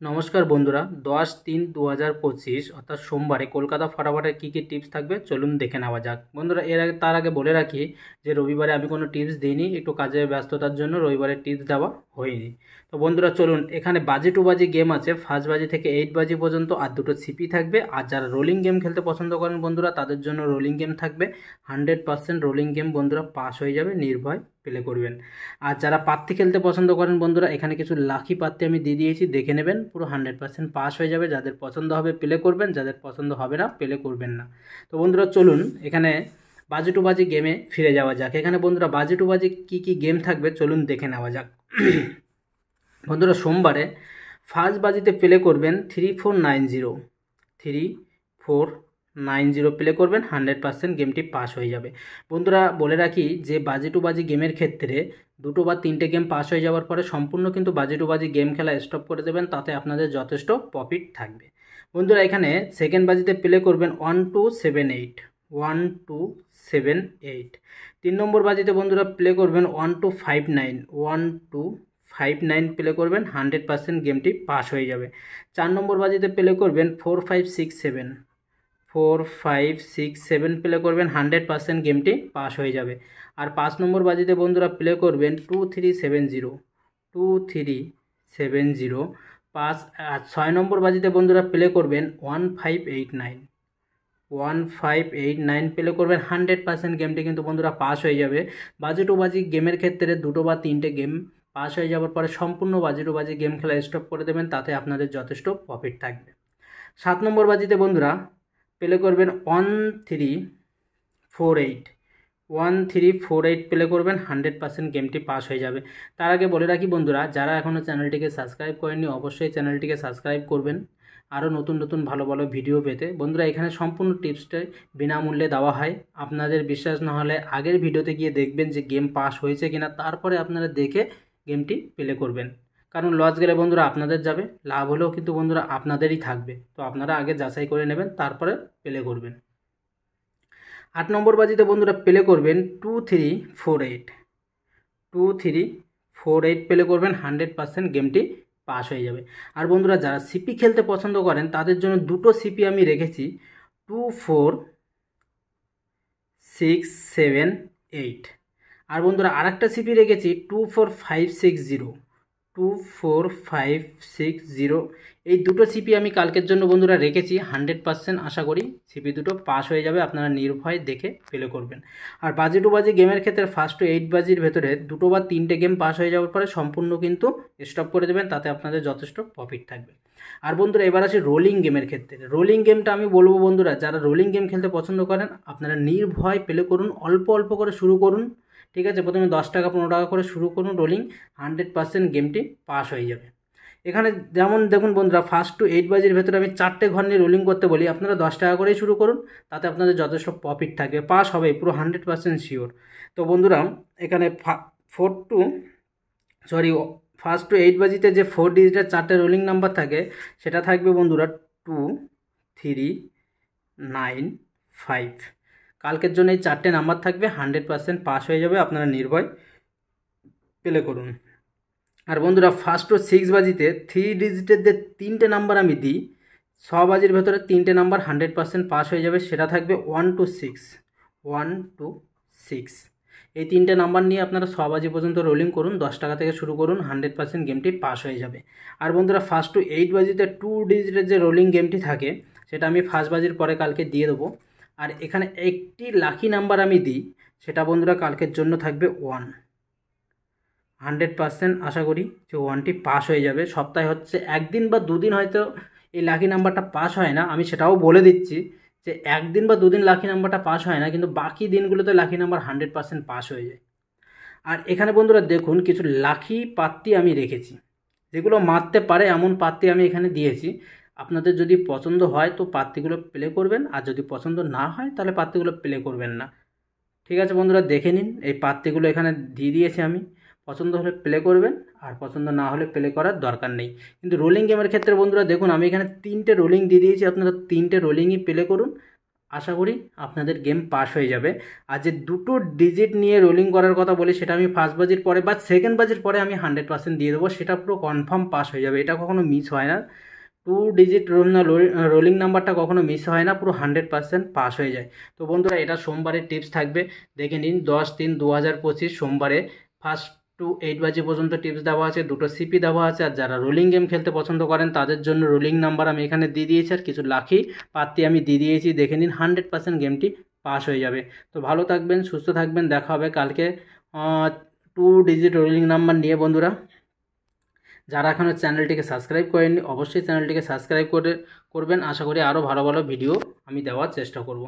নমস্কার বন্ধুরা, 10-3-2025 অর্থাৎ সোমবারে কলকাতা ফটাফটের কী কী টিপস থাকবে চলুন দেখে নেওয়া যাক। বন্ধুরা, তার আগে বলে রাখি যে রবিবারে আমি কোনো টিপস দিইনি, একটু কাজের ব্যস্ততার জন্য রবিবারে টিপস দেওয়া হয়নি। তো বন্ধুরা চলুন, এখানে বাজি টু বাজি গেম আছে, ফার্স্ট বাজি থেকে 8 বাজি পর্যন্ত, আর দুটো সিপি থাকবে। আর যারা রোলিং গেম খেলতে পছন্দ করেন বন্ধুরা, তাদের জন্য রোলিং গেম থাকবে। 100% রোলিং গেম বন্ধুরা পাস হয়ে যাবে, নির্ভয় প্লে করবেন। আর যারা পাত্তি খেলতে পছন্দ করেন বন্ধুরা, এখানে কিছু লাকি পাত্তি আমি দিয়ে দিয়েছি, দেখে নেবেন, পুরো 100% পাস হয়ে যাবে। যাদের পছন্দ হবে প্লে করবেন, যাদের পছন্দ হবে না প্লে করবেন না। তো বন্ধুরা চলুন, এখানে বাজি টু বাজি গেমে ফিরে যাওয়া যাক। এখানে বন্ধুরা বাজি টু বাজি কী কী গেম থাকবে চলুন দেখে নেওয়া যাক। বন্ধুরা সোমবারে ফার্স্ট বাজিতে প্লে করবেন 3490, 3490 প্লে করবেন, 100% গেমটি পাস হয়ে যাবে। বন্ধুরা বলে রাখি যে বাজি টু বাজি গেমের ক্ষেত্রে দুটো বা তিনটে গেম পাস হয়ে যাওয়ার পরে সম্পূর্ণ কিন্তু বাজি টু বাজি গেম খেলা স্টপ করে দেবেন, তাতে আপনাদের যথেষ্ট প্রফিট থাকবে। বন্ধুরা এখানে সেকেন্ড বাজিতে প্লে করবেন 1278, 1278। 3 নম্বর বাজিতে বন্ধুরা প্লে করবেন 1259, 1259 প্লে করবেন, 100% গেমটি পাস হয়ে যাবে। 4 নম্বর বাজিতে প্লে করবেন 4567, 4567 প্লে করবেন, 100% গেমটি পাস হয়ে যাবে। আর 5 নম্বর বাজিতে বন্ধুরা প্লে করবেন 2370, 2370 পাস। আর 6 নম্বর বাজিতে বন্ধুরা প্লে করবেন 1589, 1589 প্লে করবেন, 100% গেমটি কিন্তু বন্ধুরা পাস হয়ে যাবে। বাজি টু বাজি গেমের ক্ষেত্রে দুটো বা তিনটে গেম পাস হয়ে যাওয়ার পরে সম্পূর্ণ বাজি টু বাজি গেম খেলা স্টপ করে দেবেন, তাতে আপনাদের যথেষ্ট প্রফিট থাকবে। 7 নম্বর বাজিতে বন্ধুরা প্লে করবেন 1348, 1348 প্লে করবেন, 100% গেমটি পাস হয়ে যাবে। তার আগে বলে রাখি বন্ধুরা, যারা এখনও চ্যানেলটিকে সাবস্ক্রাইব করেননি অবশ্যই চ্যানেলটিকে সাবস্ক্রাইব করবেন আরও নতুন নতুন ভালো ভালো ভিডিও পেতে। বন্ধুরা এখানে সম্পূর্ণ টিপসটাই বিনামূল্যে দেওয়া হয়। আপনাদের বিশ্বাস না হলে আগের ভিডিওতে গিয়ে দেখবেন যে গেম পাস হয়েছে কিনা, তারপরে আপনারা দেখে গেমটি প্লে করবেন। কারণ লস গেলে বন্ধুরা আপনাদের যাবে, লাভ হলেও কিন্তু বন্ধুরা আপনাদেরই থাকবে। তো আপনারা আগে যাচাই করে নেবেন, তারপরে প্লে করবেন। 8 নম্বর বাজিতে বন্ধুরা প্লে করবেন 2348, 2348 প্লে করবেন, 100% গেমটি পাস হয়ে যাবে। আর বন্ধুরা যারা সিপি খেলতে পছন্দ করেন তাদের জন্য দুটো সিপি আমি রেখেছি, 24678। আর বন্ধুরা আরেকটা সিপি রেখেছি 24560, 24560। এই দুটো সিপি আমি কালকের জন্য বন্ধুরা রেখেছি, 100% আশা করি সিপি দুটো পাস হয়ে যাবে, আপনারা নির্ভয় দেখে প্লে করবেন। আর বাজি টু বাজি গেমের ক্ষেত্রে ফার্স্ট টু 8 বাজির ভেতরে দুটো বা তিনটে গেম পাস হয়ে যাওয়ার পরে সম্পূর্ণ কিন্তু স্টপ করে দেবেন, তাতে আপনাদের যথেষ্ট প্রফিট থাকবে। আর বন্ধুরা এবার আসি রোলিং গেমের ক্ষেত্রে। রোলিং গেমটা আমি বলবো বন্ধুরা, যারা রোলিং গেম খেলতে পছন্দ করেন আপনারা নির্ভয় প্লে করুন, অল্প অল্প করে শুরু করুন। ঠিক আছে, প্রথমে 10 টাকা 15 টাকা করে শুরু করুন রোলিং, 100% গেমটি পাস হয়ে যাবে। এখানে যেমন দেখুন বন্ধুরা, ফার্স্ট টু 8 বাজির ভেতরে আমি 4টে ঘর নিয়ে রোলিং করতে বলি, আপনারা 10 টাকা করেই শুরু করুন, তাতে আপনাদের যথেষ্ট প্রফিট থাকবে, পাস হবে পুরো 100% শিওর। তো বন্ধুরা এখানে ফার্স্ট টু 8 বাজিতে যে 4 ডিজিটের 4টে রোলিং নাম্বার থাকে সেটা থাকবে বন্ধুরা 2395। কালকের জন্য এই 4টে নাম্বার থাকবে, 100% পাস হয়ে যাবে, আপনারা নির্ভয় প্লে করুন। আর বন্ধুরা ফার্স্ট টু 6 বাজিতে 3 ডিজিটের যে 3টে নাম্বার আমি দিই, 6 বাজির ভেতরে 3টে নাম্বার 100% পাস হয়ে যাবে, সেটা থাকবে 126, 126। এই 3টে নাম্বার নিয়ে আপনারা 6 বাজি পর্যন্ত রোলিং করুন, 10 টাকা থেকে শুরু করুন, 100% গেমটি পাস হয়ে যাবে। আর বন্ধুরা ফার্স্ট টু 8 বাজিতে 2 ডিজিটের যে রোলিং গেমটি থাকে সেটা আমি ফার্স্ট বাজির পরে কালকে দিয়ে দেবো। আর এখানে একটি লাকি নাম্বার আমি দিই, সেটা বন্ধুরা কালকের জন্য থাকবে 1, 100% আশা করি যে 1টি পাস হয়ে যাবে। সপ্তাহে হচ্ছে একদিন বা দুদিন হয়তো এই লাকি নাম্বারটা পাস হয় না, আমি সেটাও বলে দিচ্ছি যে একদিন বা দুদিন লাকি নাম্বারটা পাস হয় না, কিন্তু বাকি দিনগুলোতে লাকি নাম্বার 100% পাস হয়ে যায়। আর এখানে বন্ধুরা দেখুন কিছু লাকি পাত্তি আমি রেখেছি, যেগুলো মারতে পারে এমন পাত্তি আমি এখানে দিয়েছি। আপনাদের যদি পছন্দ হয় তো পাত্তিগুলো প্লে করবেন, আর যদি পছন্দ না হয় তাহলে পাত্তিগুলো প্লে করবেন না। ঠিক আছে বন্ধুরা, দেখে নিন এই পাত্তিগুলো এখানে দিয়ে দিয়েছি আমি, পছন্দ হলে প্লে করবেন, আর পছন্দ না হলে প্লে করার দরকার নেই। কিন্তু রোলিং গেমের ক্ষেত্রে বন্ধুরা দেখুন আমি এখানে 3টে রোলিং দিয়ে দিয়েছি, আপনারা 3টে রোলিংই প্লে করুন, আশা করি আপনাদের গেম পাস হয়ে যাবে। আর যে দুটো ডিজিট নিয়ে রোলিং করার কথা বলি, সেটা আমি ফার্স্ট বাজির পরে বা সেকেন্ড বাজির পরে আমি 100% দিয়ে দেবো, সেটা পুরো কনফার্ম পাস হয়ে যাবে, এটা কখনো মিস হয় না। 2 ডিজিট রোলিং নাম্বারটা কখনো মিস হয় না, পুরো 100% পাস হয়ে যায়। তো বন্ধুরা, এটা সোমবারের টিপস থাকবে, দেখে নিন। 10/3/2025 সোমবারে 1st to 8 বাজি পর্যন্ত টিপস দেওয়া আছে, দুটো সিপি দেওয়া আছে। আর যারা রোলিং গেম খেলতে পছন্দ করেন তাদের জন্য রোলিং নাম্বার আমি এখানে দিয়ে দিয়েছি, আর কিছু লাকি পাত্তি আমি দিয়ে দিয়েছি, দেখে নিন। 100% গেমটি পাস হয়ে যাবে। তো ভালো থাকবেন, সুস্থ থাকবেন, দেখা হবে কালকে 2 ডিজিট রোলিং নাম্বার নিয়ে। বন্ধুরা, যারা এখনও চ্যানেলটিকে সাবস্ক্রাইব করেননি, অবশ্যই চ্যানেলটিকে সাবস্ক্রাইব করবেন। আশা করি আরও ভালো ভালো ভিডিও আমি দেওয়ার চেষ্টা করব।